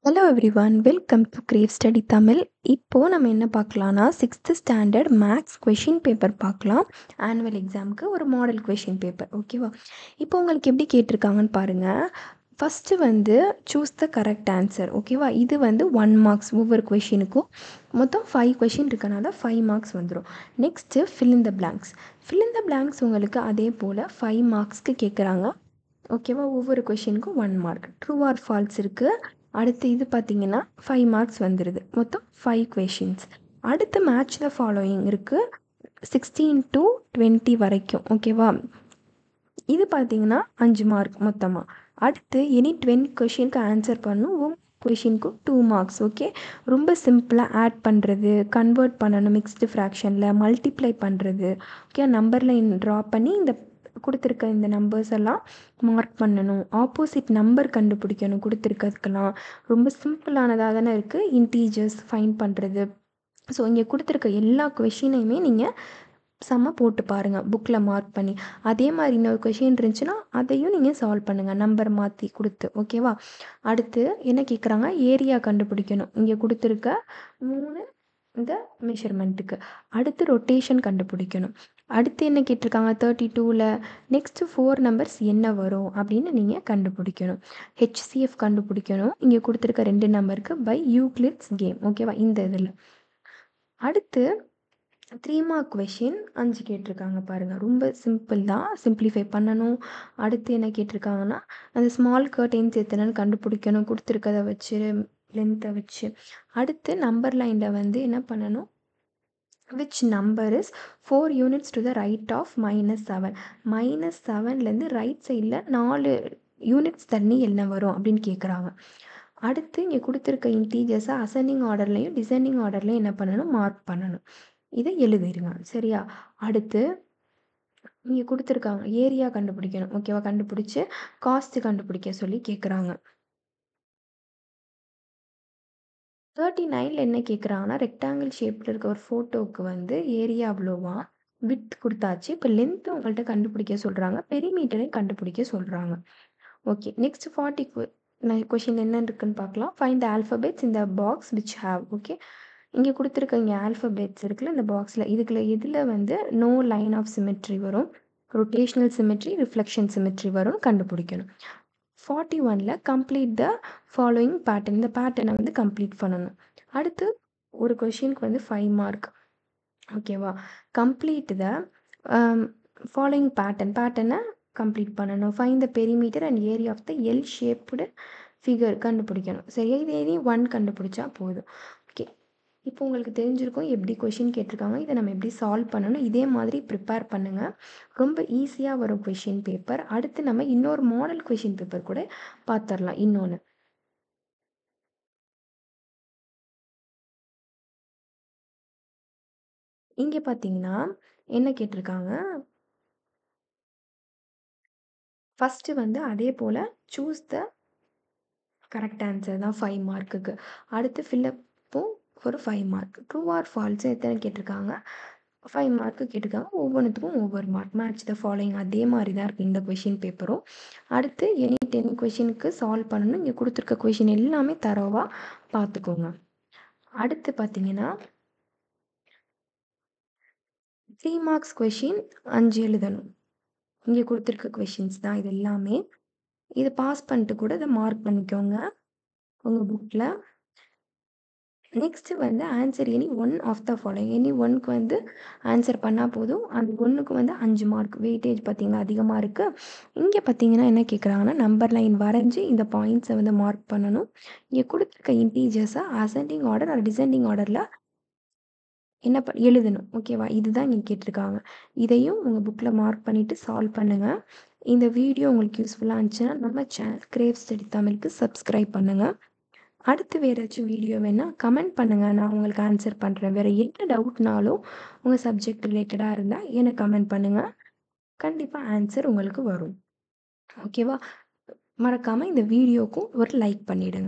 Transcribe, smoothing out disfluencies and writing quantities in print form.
Hello everyone, welcome to crave study Tamil. இப்போது நம்ம என்ன பார்க்கலான்னா, 6th standard maths question paper பார்க்கலாம். ஆனுவல் எக்ஸாமுக்கு ஒரு மாடல் கொஷின் பேப்பர், ஓகேவா? இப்போ உங்களுக்கு எப்படி கேட்டிருக்காங்கன்னு பாருங்கள். ஃபஸ்ட்டு வந்து சூஸ் த கரெக்ட் ஆன்சர், ஓகேவா? இது வந்து 1 மார்க்ஸ் ஒவ்வொரு கொஷினுக்கும். மொத்தம் 5 கொஷின் இருக்கனால 5 மார்க்ஸ் வந்துடும். Next fill in the blanks. Fill in the blanks உங்களுக்கு அதே போல் 5 மார்க்ஸ்க்கு கேட்குறாங்க, ஓகேவா? ஒவ்வொரு கொஷினுக்கும் 1 மார்க். ட்ரூ ஆர் ஃபால்ஸ் இருக்குது. அடுத்து இது பார்த்தீங்கன்னா 5 மார்க்ஸ் வந்துடுது. மொத்தம் 5 கொஷின்ஸ். அடுத்து மேட்ச் த ஃபாலோயிங் இருக்குது, 16 to 20 வரைக்கும், ஓகேவா? இது பார்த்தீங்கன்னா 5 மார்க் மொத்தமாக. அடுத்து எனி 20 கொஷினுக்கு ஆன்சர் பண்ணணும். கொஷினுக்கு 2 மார்க்ஸ், ஓகே? ரொம்ப சிம்பிளாக ஆட் பண்ணுறது, கன்வெர்ட் பண்ணணும், மிக்ஸ்டு ஃப்ராக்ஷனில் மல்டிப்ளை பண்ணுறது, ஓகே? நம்பர் லைன் ட்ரா பண்ணி இந்த கொடுத்துருக்க இந்த நம்பர்ஸ் எல்லாம் மார்க் பண்ணணும். ஆப்போசிட் நம்பர் கண்டுபிடிக்கணும். கொடுத்துருக்கிறதுக்கெல்லாம் ரொம்ப சிம்பிளானதாக தானே இருக்குது, இன்டீஜர்ஸ் ஃபைண்ட் பண்ணுறது. ஸோ இங்கே கொடுத்துருக்க எல்லா கொஷினையுமே நீங்கள் செம்ம போட்டு பாருங்கள், புக்கில் மார்க் பண்ணி. அதே மாதிரி இன்னொரு கொஷின் இருந்துச்சுன்னா அதையும் நீங்கள் சால்வ் பண்ணுங்கள், நம்பர் மாற்றி கொடுத்து, ஓகேவா? அடுத்து என்ன கேட்குறாங்க, ஏரியா கண்டுபிடிக்கணும். இங்கே கொடுத்துருக்க 3 இந்த மெஷர்மெண்ட்டுக்கு. அடுத்து ரொட்டேஷன் கண்டுபிடிக்கணும். அடுத்து என்ன கேட்டிருக்காங்க 32ல் நெக்ஸ்ட்டு 4 நம்பர்ஸ் என்ன வரும் அப்படின்னு நீங்கள் கண்டுபிடிக்கணும். ஹெச்சிஎஃப் கண்டுபிடிக்கணும். இங்கே கொடுத்துருக்க 2 நம்பருக்கு பை யூக்ளிட்ஸ் கேம், ஓகேவா? இந்த இதில் அடுத்து 3 மார்க் கொஷின் 5 கேட்டிருக்காங்க பாருங்கள். ரொம்ப சிம்பிள் தான், சிம்பிளிஃபை பண்ணணும். அடுத்து என்ன கேட்டிருக்காங்கன்னா, அந்த ஸ்மால் கர்டைன்ஸ் எத்தனைன்னு கண்டுபிடிக்கணும் கொடுத்துருக்கதை வச்சு, லென்த்தை வச்சு. அடுத்து நம்பர் லைனில் வந்து என்ன பண்ணணும், which number is 4 units to the right of -7. -7லேருந்து right சைடில் 4 யூனிட்ஸ் தண்ணி என்ன வரும் அப்படின்னு கேட்குறாங்க. அடுத்து இங்கே கொடுத்துருக்க இன்டீஜர்ஸை அசெண்டிங் ஆர்டர்லையும் டிசெண்டிங் ஆர்டர்லையும் என்ன பண்ணணும், மார்க் பண்ணணும். இதை எழுதிருங்க, சரியா? அடுத்து இங்கே கொடுத்துருக்காங்க ஏரியா கண்டுபிடிக்கணும், ஓகேவா? கண்டுபிடிச்சி காஸ்ட் கண்டுபிடிக்க சொல்லி கேட்குறாங்க. 39ல் என்ன கேட்குறாங்கன்னா, ரெக்டாங்கிள் ஷேப்பில் இருக்க ஒரு ஃபோட்டோவுக்கு வந்து ஏரியா அவ்வளோவா, வித் கொடுத்தாச்சு. இப்போ லென்த்து உங்கள்கிட்ட கண்டுபிடிக்க சொல்கிறாங்க, பெரிமீட்டரையும் கண்டுபிடிக்க சொல்கிறாங்க. ஓகே, நெக்ஸ்ட் 40 கொஷின் என்ன இருக்குன்னு பார்க்கலாம். ஃபைண்ட் த ஆல்ஃபபெட்ஸ் இந்த பாக்ஸ் விச் ஹாவ், ஓகே? இங்கே கொடுத்துருக்க இங்கே ஆல்ஃபபெட்ஸ் இருக்குல்ல இந்த பாக்ஸில், இதுக்குள்ள எதில் வந்து நோ லைன் ஆஃப் சிமெட்ரி வரும், ரொட்டேஷ்னல் சிமெட்ரி, ரிஃப்ளெக்ஷன் சிமெட்ரி வரும் கண்டுபிடிக்கணும். 41ல் கம்ப்ளீட் த ஃபாலோயிங் பேட்டர்ன், இந்த பேட்டர்னை வந்து கம்ப்ளீட் பண்ணணும். அடுத்து ஒரு கொஷினுக்கு வந்து 5 மார்க், ஓகேவா? கம்ப்ளீட் த ஃபாலோயிங் பேட்டர்னை கம்ப்ளீட் பண்ணணும். Find the perimeter and area of the L shaped figure கண்டுபிடிக்கணும், சரியா? இது எதையும் 1 கண்டுபிடிச்சா போதும், ஓகே? இப்போ உங்களுக்கு தெரிஞ்சிருக்கும் எப்படி கொஷின் கேட்டிருக்காங்க, இதை நம்ம எப்படி சால்வ் பண்ணணும். இதே மாதிரி ப்ரிப்பேர் பண்ணுங்கள், ரொம்ப ஈஸியாக வரும் கொஷின் பேப்பர். அடுத்து நம்ம இன்னொரு மாடல் கொஷின் பேப்பர் கூட பார்த்துடலாம். இன்னொன்று இங்கே பார்த்தீங்கன்னா என்ன கேட்டிருக்காங்க, ஃபஸ்ட்டு வந்து அதே போல் சூஸ் த கரெக்ட் ஆன்சர் தான் 5 மார்க்குக்கு. அடுத்து ஃபில்லப்பும் ஒரு 5 மார்க். ட்ரூ ஆர் ஃபால்ஸு எத்தனை கேட்டிருக்காங்க, 5 மார்க்கு கேட்டிருக்காங்க. ஒவ்வொன்றுத்துக்கும் ஒவ்வொரு மார்க். மேட்ச் த ஃபாலோயிங் அதே மாதிரி தான் இருக்குது இந்த கொஷின் பேப்பரும். அடுத்து எனி 10 கொஷினுக்கு சால்வ் பண்ணணும். இங்கே கொடுத்துருக்க கொஷின் எல்லாமே தரோவாக பார்த்துக்கோங்க. அடுத்து பார்த்தீங்கன்னா 3 மார்க்ஸ் கொஷின் 5 எழுதணும். இங்கே கொடுத்துருக்க கொஷின்ஸ் தான் இது எல்லாமே. இதை பாஸ் பண்ணிட்டு கூட இதை மார்க் பண்ணிக்கோங்க உங்கள் புக்கில். நெக்ஸ்ட்டு வந்து answer any 1 of the following. Any 1க்கு வந்து ஆன்சர் பண்ணால் போதும். அந்த 1க்கு வந்து 5 மார்க். வெயிட்டேஜ் பார்த்திங்கன்னா அதிகமாக இருக்குது. இங்கே பார்த்தீங்கன்னா என்ன கேட்குறாங்கன்னா, நம்பர் லைன் வரைஞ்சி இந்த பாயிண்ட்ஸை வந்து மார்க் பண்ணணும். இங்கே கொடுத்துருக்க இன்டீஜர்ஸை அசெண்டிங் ஆர்டர் ஆர் டிசெண்டிங் ஆர்டரில் என்ன எழுதணும், ஓகேவா? இதுதான் இங்கே கேட்டிருக்காங்க. இதையும் உங்கள் புக்கில் மார்க் பண்ணிவிட்டு சால்வ் பண்ணுங்கள். இந்த வீடியோ உங்களுக்கு யூஸ்ஃபுல்லாக இருந்துச்சுன்னா நம்ம சேனல் கிரேவ் ஸ்டடி தமிழுக்கு சப்ஸ்கிரைப் பண்ணுங்கள். அடுத்து வேறு ஏதாச்சும் வீடியோ வேணால் கமெண்ட் பண்ணுங்கள், நான் உங்களுக்கு ஆன்சர் பண்ணுறேன். வேறு என்ன டவுட்னாலும் உங்கள் சப்ஜெக்ட் ரிலேட்டடாக இருந்தால் எனக்கு கமெண்ட் பண்ணுங்கள், கண்டிப்பாக ஆன்சர் உங்களுக்கு வரும், ஓகேவா? மறக்காமல் இந்த வீடியோக்கும் ஒரு லைக் பண்ணிவிடுங்க.